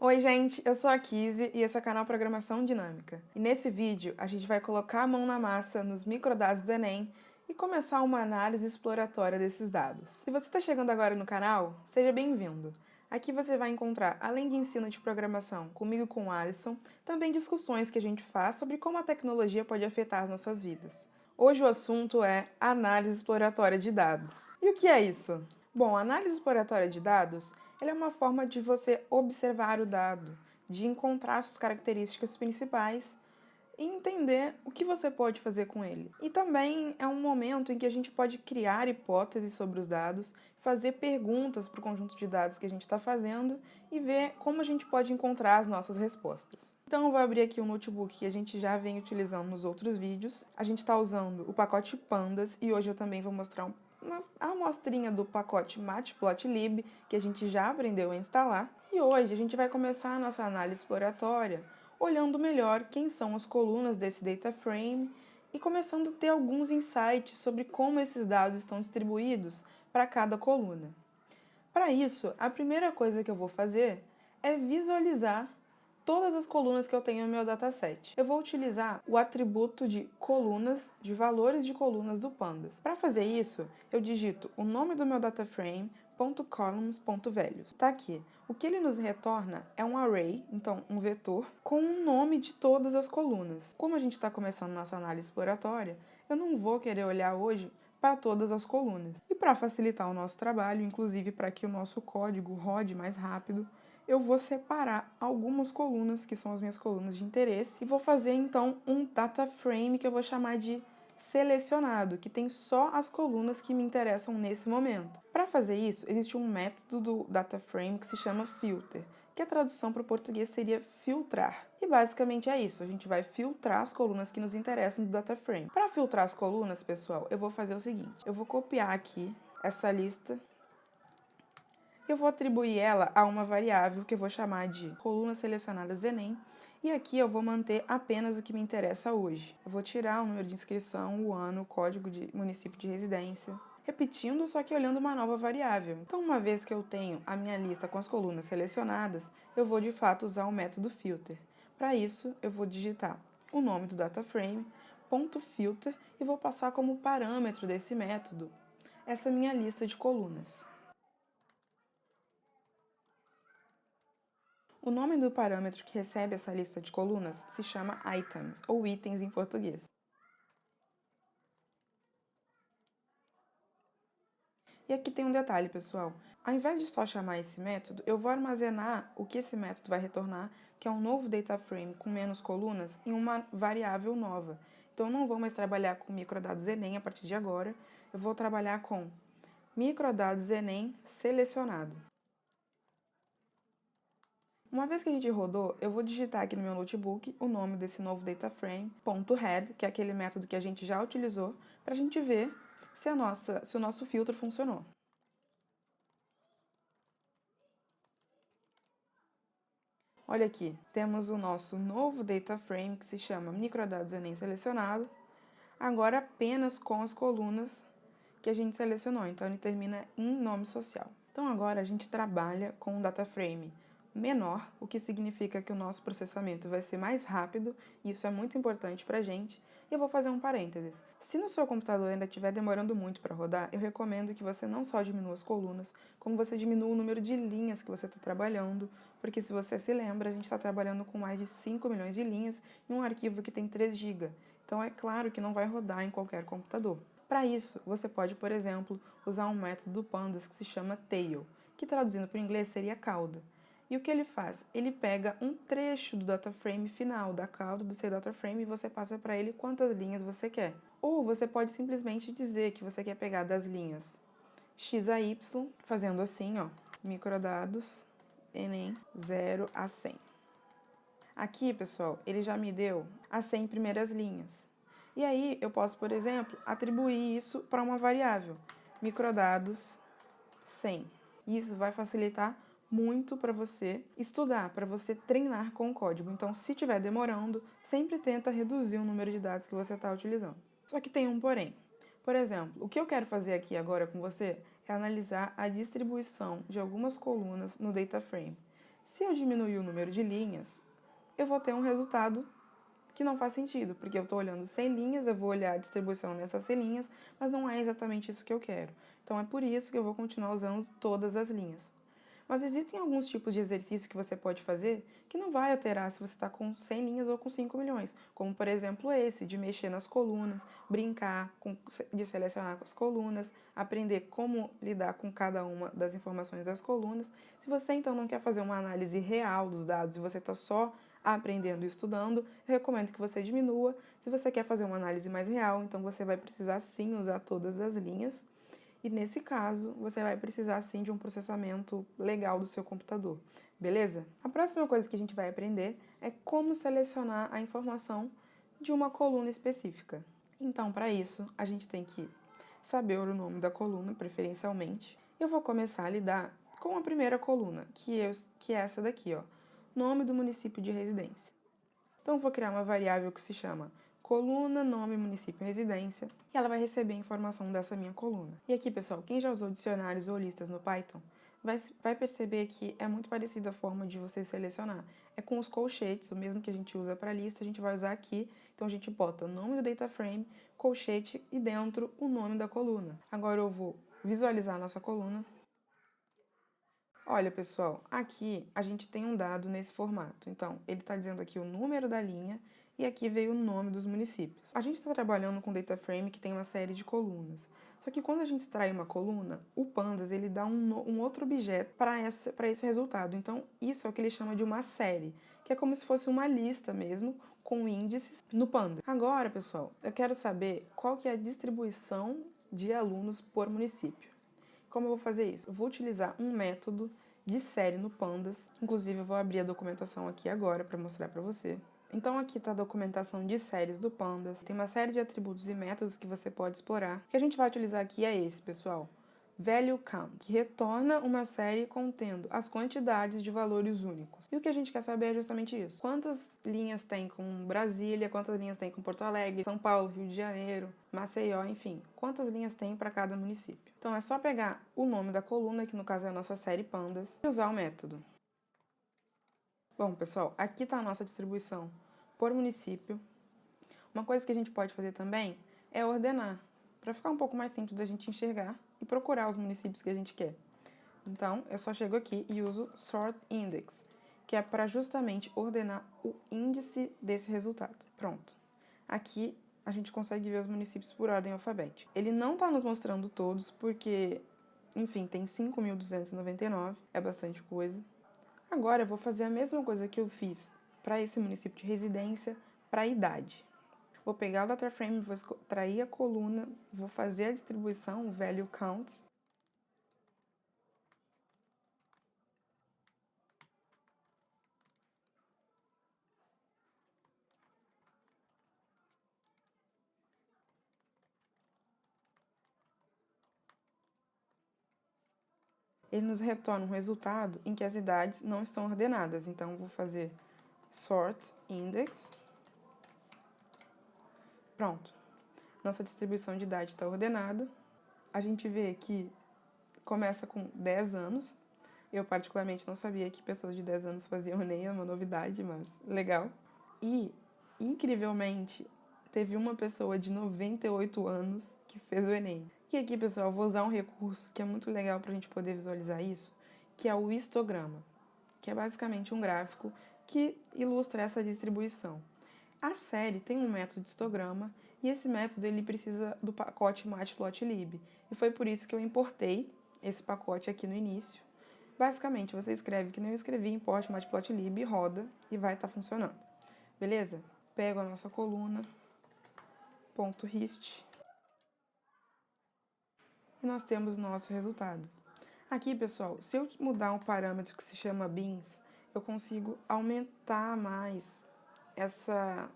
Oi gente, eu sou a Kizzy e esse é o canal Programação Dinâmica. E nesse vídeo a gente vai colocar a mão na massa nos microdados do Enem e começar uma análise exploratória desses dados. Se você está chegando agora no canal, seja bem-vindo. Aqui você vai encontrar, além de ensino de programação comigo e com o Alisson, também discussões que a gente faz sobre como a tecnologia pode afetar as nossas vidas. Hoje o assunto é análise exploratória de dados. E o que é isso? Bom, a análise exploratória de dados ela é uma forma de você observar o dado, de encontrar suas características principais e entender o que você pode fazer com ele. E também é um momento em que a gente pode criar hipóteses sobre os dados, fazer perguntas para o conjunto de dados que a gente está fazendo e ver como a gente pode encontrar as nossas respostas. Então eu vou abrir aqui o notebook que a gente já vem utilizando nos outros vídeos. A gente está usando o pacote Pandas e hoje eu também vou mostrar uma amostrinha do pacote Matplotlib, que a gente já aprendeu a instalar. E hoje a gente vai começar a nossa análise exploratória olhando melhor quem são as colunas desse data frame e começando a ter alguns insights sobre como esses dados estão distribuídos para cada coluna. Para isso, a primeira coisa que eu vou fazer é visualizar todas as colunas que eu tenho no meu dataset. Eu vou utilizar o atributo de colunas, de valores de colunas do Pandas. Para fazer isso, eu digito o nome do meu dataframe, .columns.values. Tá aqui. O que ele nos retorna é um array, então um vetor, com o nome de todas as colunas. Como a gente está começando nossa análise exploratória, eu não vou querer olhar hoje para todas as colunas. E para facilitar o nosso trabalho, inclusive para que o nosso código rode mais rápido, eu vou separar algumas colunas, que são as minhas colunas de interesse, e vou fazer então um data frame que eu vou chamar de selecionado, que tem só as colunas que me interessam nesse momento. Para fazer isso, existe um método do data frame que se chama filter, que a tradução para o português seria filtrar. E basicamente é isso, a gente vai filtrar as colunas que nos interessam do data frame. Para filtrar as colunas, pessoal, eu vou fazer o seguinte, eu vou copiar aqui essa lista. Eu vou atribuir ela a uma variável que eu vou chamar de colunas selecionadas Enem, e aqui eu vou manter apenas o que me interessa hoje. Eu vou tirar o número de inscrição, o ano, o código de município de residência, repetindo, só que olhando uma nova variável. Então, uma vez que eu tenho a minha lista com as colunas selecionadas, eu vou de fato usar o método filter. Para isso, eu vou digitar o nome do dataframe, .filter, e vou passar como parâmetro desse método essa minha lista de colunas. O nome do parâmetro que recebe essa lista de colunas se chama items, ou itens em português. E aqui tem um detalhe, pessoal. Ao invés de só chamar esse método, eu vou armazenar o que esse método vai retornar, que é um novo data frame com menos colunas, em uma variável nova. Então, eu não vou mais trabalhar com microdados Enem a partir de agora, eu vou trabalhar com microdados Enem selecionado. Uma vez que a gente rodou, eu vou digitar aqui no meu notebook o nome desse novo dataframe, .head, que é aquele método que a gente já utilizou, para a gente ver se o nosso filtro funcionou. Olha aqui, temos o nosso novo dataframe que se chama microdados Enem selecionado, agora apenas com as colunas que a gente selecionou, então ele termina em nome social. Então agora a gente trabalha com um dataframe menor, o que significa que o nosso processamento vai ser mais rápido, e isso é muito importante para a gente. E eu vou fazer um parênteses. Se no seu computador ainda estiver demorando muito para rodar, eu recomendo que você não só diminua as colunas, como você diminua o número de linhas que você está trabalhando, porque se você se lembra, a gente está trabalhando com mais de 5 milhões de linhas em um arquivo que tem 3 GB. Então é claro que não vai rodar em qualquer computador. Para isso, você pode, por exemplo, usar um método do Pandas que se chama tail, que traduzindo para o inglês seria cauda. E o que ele faz? Ele pega um trecho do dataframe final, da cauda do seu dataframe, e você passa para ele quantas linhas você quer. Ou você pode simplesmente dizer que você quer pegar das linhas x a y, fazendo assim, ó, microdados, Enem, 0 a 100. Aqui, pessoal, ele já me deu as 100 primeiras linhas. E aí, eu posso, por exemplo, atribuir isso para uma variável, microdados 100. Isso vai facilitar muito para você estudar, para você treinar com o código. Então, se estiver demorando, sempre tenta reduzir o número de dados que você está utilizando. Só que tem um porém. Por exemplo, o que eu quero fazer aqui agora com você é analisar a distribuição de algumas colunas no data frame. Se eu diminuir o número de linhas, eu vou ter um resultado que não faz sentido, porque eu estou olhando 100 linhas, eu vou olhar a distribuição nessas 100 linhas, mas não é exatamente isso que eu quero. Então é por isso que eu vou continuar usando todas as linhas. Mas existem alguns tipos de exercícios que você pode fazer que não vai alterar se você está com 100 linhas ou com 5 milhões. Como, por exemplo, esse de mexer nas colunas, brincar de selecionar as colunas, aprender como lidar com cada uma das informações das colunas. Se você, então, não quer fazer uma análise real dos dados e você está só aprendendo e estudando, eu recomendo que você diminua. Se você quer fazer uma análise mais real, então você vai precisar sim usar todas as linhas. E nesse caso, você vai precisar sim de um processamento legal do seu computador, beleza? A próxima coisa que a gente vai aprender é como selecionar a informação de uma coluna específica. Então, para isso, a gente tem que saber o nome da coluna, preferencialmente. Eu vou começar a lidar com a primeira coluna, que é essa daqui, ó, nome do município de residência. Então, eu vou criar uma variável que se chama coluna, nome, município, residência, e ela vai receber a informação dessa minha coluna. E aqui, pessoal, quem já usou dicionários ou listas no Python, vai perceber que é muito parecido a forma de você selecionar. É com os colchetes, o mesmo que a gente usa para lista, a gente vai usar aqui. Então, a gente bota o nome do data frame, colchete e dentro o nome da coluna. Agora eu vou visualizar a nossa coluna. Olha, pessoal, aqui a gente tem um dado nesse formato. Então, ele está dizendo aqui o número da linha e aqui veio o nome dos municípios. A gente está trabalhando com data frame que tem uma série de colunas. Só que quando a gente extrai uma coluna, o Pandas ele dá um outro objeto para esse resultado. Então, isso é o que ele chama de uma série, que é como se fosse uma lista mesmo, com índices no Pandas. Agora, pessoal, eu quero saber qual que é a distribuição de alunos por município. Como eu vou fazer isso? Eu vou utilizar um método de série no Pandas. Inclusive, eu vou abrir a documentação aqui agora para mostrar para você. Então, aqui está a documentação de séries do Pandas. Tem uma série de atributos e métodos que você pode explorar. O que a gente vai utilizar aqui é esse, pessoal. Value Count, que retorna uma série contendo as quantidades de valores únicos. E o que a gente quer saber é justamente isso. Quantas linhas tem com Brasília, quantas linhas tem com Porto Alegre, São Paulo, Rio de Janeiro, Maceió, enfim. Quantas linhas tem para cada município. Então é só pegar o nome da coluna, que no caso é a nossa série Pandas, e usar o método. Bom, pessoal, aqui está a nossa distribuição por município. Uma coisa que a gente pode fazer também é ordenar, para ficar um pouco mais simples da gente enxergar e procurar os municípios que a gente quer. Então, eu só chego aqui e uso Sort Index, que é para justamente ordenar o índice desse resultado. Pronto. Aqui a gente consegue ver os municípios por ordem alfabética. Ele não está nos mostrando todos porque, enfim, tem 5.299, é bastante coisa. Agora eu vou fazer a mesma coisa que eu fiz para esse município de residência, para a idade. Vou pegar o data frame, vou extrair a coluna, vou fazer a distribuição, o value counts. Ele nos retorna um resultado em que as idades não estão ordenadas. Então, vou fazer sort index. Pronto. Nossa distribuição de idade está ordenada. A gente vê que começa com 10 anos. Eu, particularmente, não sabia que pessoas de 10 anos faziam Enem, é uma novidade, mas legal. E, incrivelmente, teve uma pessoa de 98 anos que fez o Enem. E aqui, pessoal, eu vou usar um recurso que é muito legal para a gente poder visualizar isso, que é o histograma, que é basicamente um gráfico que ilustra essa distribuição. A série tem um método de histograma e esse método ele precisa do pacote matplotlib. E foi por isso que eu importei esse pacote aqui no início. Basicamente, você escreve que nem eu escrevi, importe matplotlib, roda e vai estar funcionando. Beleza? Pego a nossa coluna, .hist, e nós temos o nosso resultado. Aqui, pessoal, se eu mudar um parâmetro que se chama bins, eu consigo aumentar mais essa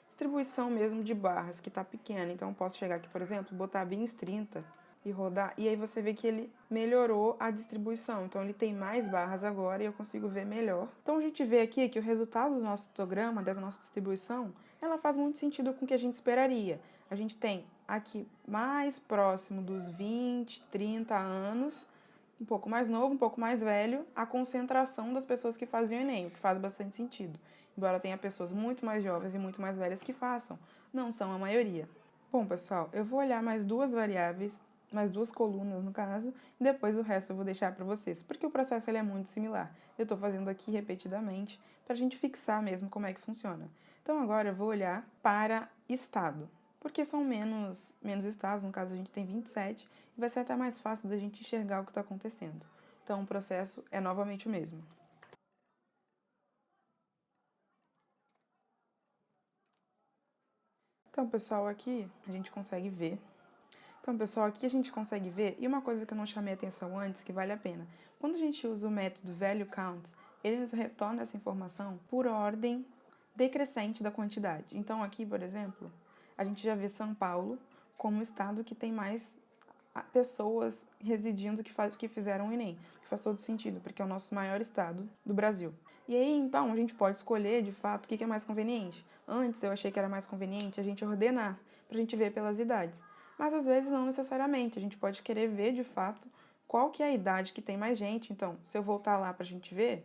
distribuição mesmo de barras, que está pequena. Então, eu posso chegar aqui, por exemplo, botar bins 30 e rodar, e aí você vê que ele melhorou a distribuição. Então, ele tem mais barras agora e eu consigo ver melhor. Então, a gente vê aqui que o resultado do nosso histograma, da nossa distribuição, ela faz muito sentido com o que a gente esperaria. A gente tem aqui mais próximo dos 20, 30 anos, um pouco mais novo, um pouco mais velho, a concentração das pessoas que fazem o Enem, o que faz bastante sentido. Embora tenha pessoas muito mais jovens e muito mais velhas que façam, não são a maioria. Bom, pessoal, eu vou olhar mais duas variáveis, mais duas colunas no caso, e depois o resto eu vou deixar para vocês, porque o processo ele é muito similar. Eu estou fazendo aqui repetidamente para a gente fixar mesmo como é que funciona. Então agora eu vou olhar para estado, porque são menos estados, no caso a gente tem 27, e vai ser até mais fácil da gente enxergar o que está acontecendo. Então o processo é novamente o mesmo. Então, pessoal, aqui a gente consegue ver. E uma coisa que eu não chamei atenção antes, que vale a pena. Quando a gente usa o método value count, ele nos retorna essa informação por ordem decrescente da quantidade. Então, aqui, por exemplo, a gente já vê São Paulo como o estado que tem mais pessoas residindo que fizeram o Enem, que faz todo sentido, porque é o nosso maior estado do Brasil. E aí, então, a gente pode escolher, de fato, o que é mais conveniente. Antes, eu achei que era mais conveniente a gente ordenar, para a gente ver pelas idades. Mas, às vezes, não necessariamente. A gente pode querer ver, de fato, qual que é a idade que tem mais gente. Então, se eu voltar lá para a gente ver,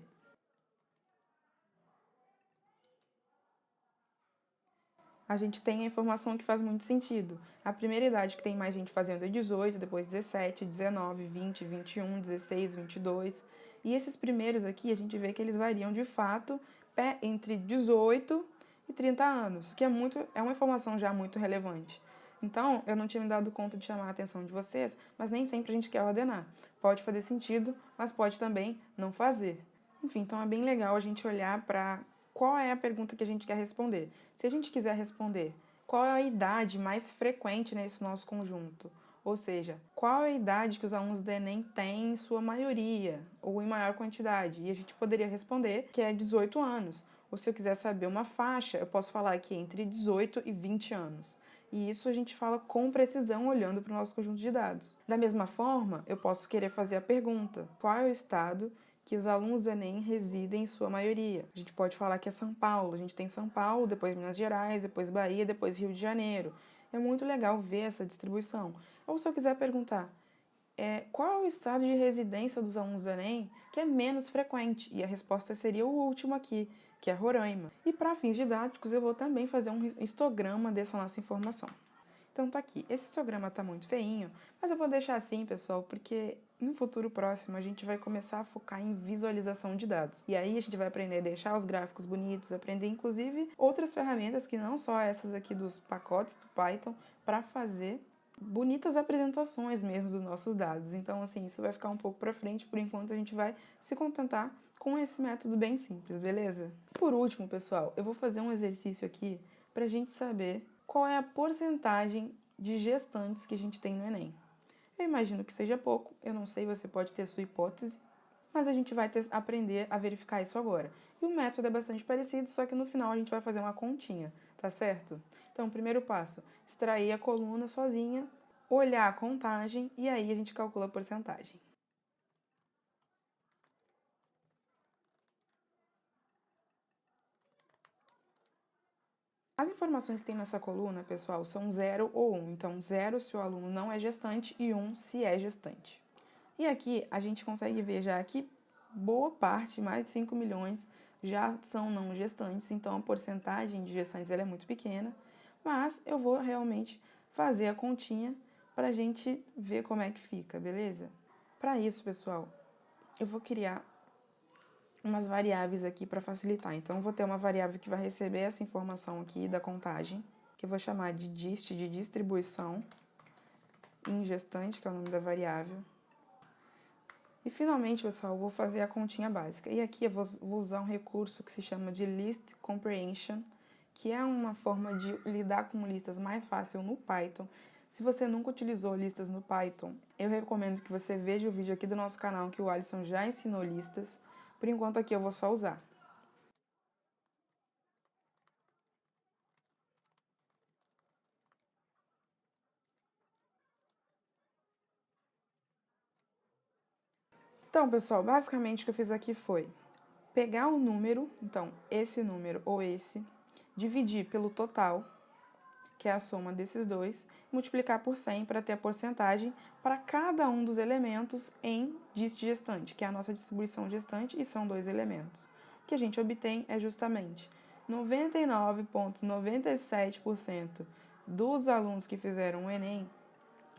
a gente tem a informação que faz muito sentido. A primeira idade que tem mais gente fazendo é 18, depois 17, 19, 20, 21, 16, 22. E esses primeiros aqui, a gente vê que eles variam de fato entre 18 e 30 anos, que é uma informação já muito relevante. Então, eu não tinha me dado conta de chamar a atenção de vocês, mas nem sempre a gente quer ordenar. Pode fazer sentido, mas pode também não fazer. Enfim, então é bem legal a gente olhar para qual é a pergunta que a gente quer responder. Se a gente quiser responder qual é a idade mais frequente nesse nosso conjunto, ou seja, qual é a idade que os alunos do Enem têm em sua maioria ou em maior quantidade, e a gente poderia responder que é 18 anos. Ou se eu quiser saber uma faixa, eu posso falar aqui entre 18 e 20 anos. E isso a gente fala com precisão olhando para o nosso conjunto de dados. Da mesma forma, eu posso querer fazer a pergunta: qual é o estado que os alunos do Enem residem em sua maioria? A gente pode falar que é São Paulo. A gente tem São Paulo, depois Minas Gerais, depois Bahia, depois Rio de Janeiro. É muito legal ver essa distribuição. Ou se eu quiser perguntar, qual é o estado de residência dos alunos do Enem que é menos frequente? E a resposta seria o último aqui, que é Roraima. E para fins didáticos, eu vou também fazer um histograma dessa nossa informação. Então tá aqui. Esse histograma tá muito feinho, mas eu vou deixar assim, pessoal, porque no futuro próximo a gente vai começar a focar em visualização de dados. E aí a gente vai aprender a deixar os gráficos bonitos, aprender inclusive outras ferramentas que não só essas aqui dos pacotes do Python para fazer bonitas apresentações mesmo dos nossos dados. Então, assim, isso vai ficar um pouco para frente. Por enquanto, a gente vai se contentar com esse método bem simples, beleza? Por último, pessoal, eu vou fazer um exercício aqui para a gente saber qual é a porcentagem de gestantes que a gente tem no Enem. Eu imagino que seja pouco, eu não sei, você pode ter a sua hipótese, mas a gente vai aprender a verificar isso agora. E o método é bastante parecido, só que no final a gente vai fazer uma continha, tá certo? Então, primeiro passo, extrair a coluna sozinha, olhar a contagem e aí a gente calcula a porcentagem. As informações que tem nessa coluna, pessoal, são 0 ou 1. Então, 0 se o aluno não é gestante e 1 se é gestante. E aqui a gente consegue ver já que boa parte, mais de 5 milhões, já são não gestantes, então a porcentagem de gestantes ela é muito pequena, mas eu vou realmente fazer a continha para a gente ver como é que fica, beleza? Para isso, pessoal, eu vou criar umas variáveis aqui para facilitar. Então, eu vou ter uma variável que vai receber essa informação aqui da contagem, que eu vou chamar de dist, de distribuição, em gestante, que é o nome da variável. E finalmente, pessoal, eu vou fazer a continha básica. E aqui eu vou usar um recurso que se chama de List Comprehension, que é uma forma de lidar com listas mais fácil no Python. Se você nunca utilizou listas no Python, eu recomendo que você veja o vídeo aqui do nosso canal, que o Alisson já ensinou listas. Por enquanto aqui eu vou só usar. Então, pessoal, basicamente o que eu fiz aqui foi pegar um número, então esse número ou esse, dividir pelo total, que é a soma desses dois, multiplicar por 100 para ter a porcentagem para cada um dos elementos em dist gestante, que é a nossa distribuição gestante, e são 2 elementos. O que a gente obtém é justamente 99,97% dos alunos que fizeram o Enem,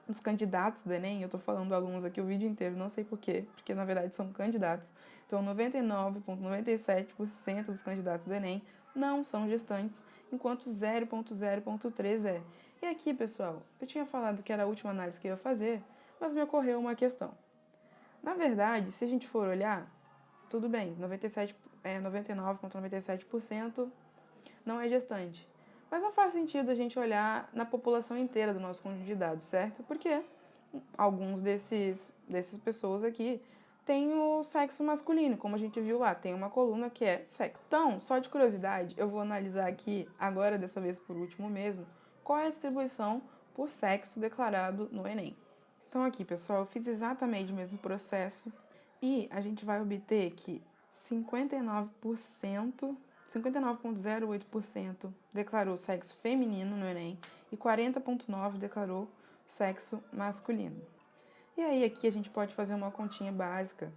os candidatos do Enem, eu estou falando alunos aqui o vídeo inteiro, não sei porquê, porque na verdade são candidatos. Então, 99,97% dos candidatos do Enem não são gestantes, enquanto 0,0,3% é. E aqui, pessoal, eu tinha falado que era a última análise que eu ia fazer, mas me ocorreu uma questão. Na verdade, se a gente for olhar, tudo bem, 99,97% não é gestante. Mas não faz sentido a gente olhar na população inteira do nosso conjunto de dados, certo? Porque alguns dessas pessoas aqui têm o sexo masculino, como a gente viu lá, tem uma coluna que é sexo. Então, só de curiosidade, eu vou analisar aqui, agora dessa vez por último mesmo, qual é a distribuição por sexo declarado no Enem. Então aqui, pessoal, eu fiz exatamente o mesmo processo e a gente vai obter que 59,08% declarou sexo feminino no Enem e 40,9% declarou sexo masculino. E aí aqui a gente pode fazer uma continha básica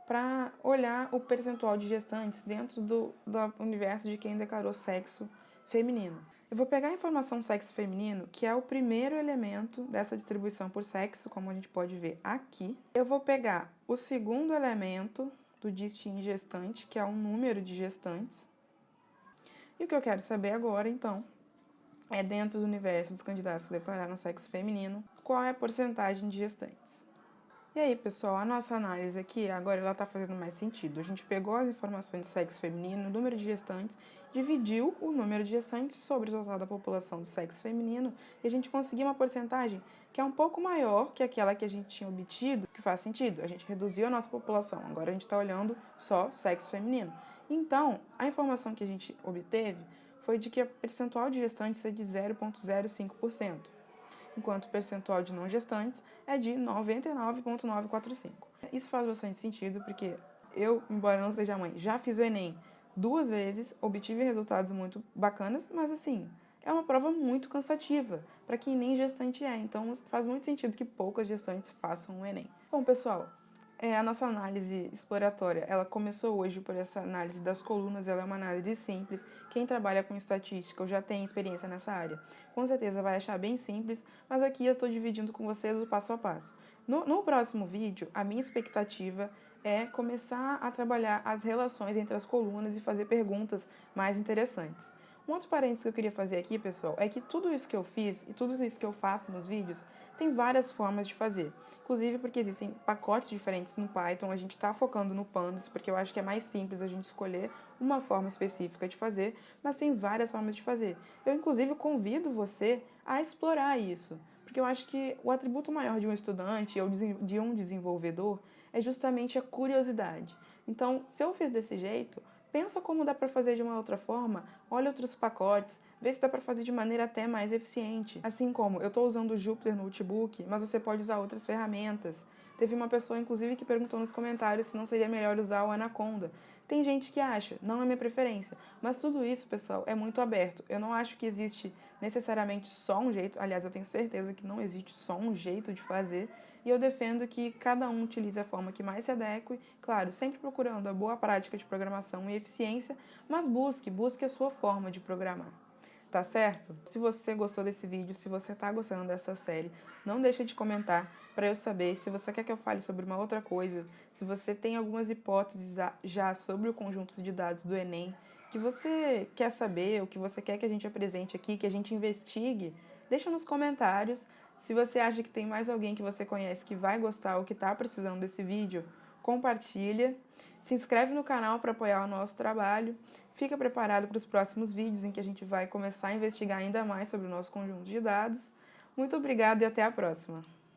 para olhar o percentual de gestantes dentro do universo de quem declarou sexo feminino. Eu vou pegar a informação sexo feminino, que é o primeiro elemento dessa distribuição por sexo, como a gente pode ver aqui. Eu vou pegar o segundo elemento do dist gestante, que é o número de gestantes. E o que eu quero saber agora, então, é dentro do universo dos candidatos que declararam sexo feminino, qual é a porcentagem de gestantes. E aí, pessoal, a nossa análise aqui, agora ela está fazendo mais sentido. A gente pegou as informações de sexo feminino, o número de gestantes, dividiu o número de gestantes sobre o total da população do sexo feminino e a gente conseguiu uma porcentagem que é um pouco maior que aquela que a gente tinha obtido, que faz sentido. A gente reduziu a nossa população, agora a gente está olhando só sexo feminino. Então, a informação que a gente obteve foi de que o percentual de gestantes é de 0,05%. Enquanto o percentual de não gestantes é de 99,945. Isso faz bastante sentido, porque eu, embora não seja mãe, já fiz o Enem 2 vezes, obtive resultados muito bacanas, mas assim, é uma prova muito cansativa para quem nem gestante é, então faz muito sentido que poucas gestantes façam o Enem. Bom, pessoal, a nossa análise exploratória, ela começou hoje por essa análise das colunas, ela é uma análise simples. Quem trabalha com estatística ou já tem experiência nessa área, com certeza vai achar bem simples, mas aqui eu estou dividindo com vocês o passo a passo. No próximo vídeo, a minha expectativa é começar a trabalhar as relações entre as colunas e fazer perguntas mais interessantes. Um outro parênteses que eu queria fazer aqui, pessoal, é que tudo isso que eu fiz e tudo isso que eu faço nos vídeos tem várias formas de fazer. Inclusive porque existem pacotes diferentes no Python, a gente está focando no Pandas, porque eu acho que é mais simples a gente escolher uma forma específica de fazer, mas tem várias formas de fazer. Eu, inclusive, convido você a explorar isso, porque eu acho que o atributo maior de um estudante ou de um desenvolvedor é justamente a curiosidade. Então, se eu fiz desse jeito, pensa como dá para fazer de uma outra forma, olha outros pacotes, vê se dá para fazer de maneira até mais eficiente. Assim como eu estou usando o Jupyter no Notebook, mas você pode usar outras ferramentas. Teve uma pessoa, inclusive, que perguntou nos comentários se não seria melhor usar o Anaconda. Tem gente que acha, não é minha preferência, mas tudo isso, pessoal, é muito aberto. Eu não acho que existe necessariamente só um jeito, aliás, eu tenho certeza que não existe só um jeito de fazer, e eu defendo que cada um utilize a forma que mais se adeque, claro, sempre procurando a boa prática de programação e eficiência, mas busque a sua forma de programar. Tá certo? Se você gostou desse vídeo, se você tá gostando dessa série, não deixa de comentar para eu saber se você quer que eu fale sobre uma outra coisa, se você tem algumas hipóteses já sobre o conjunto de dados do Enem, que você quer saber, ou que você quer que a gente apresente aqui, que a gente investigue, deixa nos comentários. Se você acha que tem mais alguém que você conhece que vai gostar ou que tá precisando desse vídeo, compartilha. Se inscreve no canal para apoiar o nosso trabalho. Fica preparado para os próximos vídeos em que a gente vai começar a investigar ainda mais sobre o nosso conjunto de dados. Muito obrigada e até a próxima!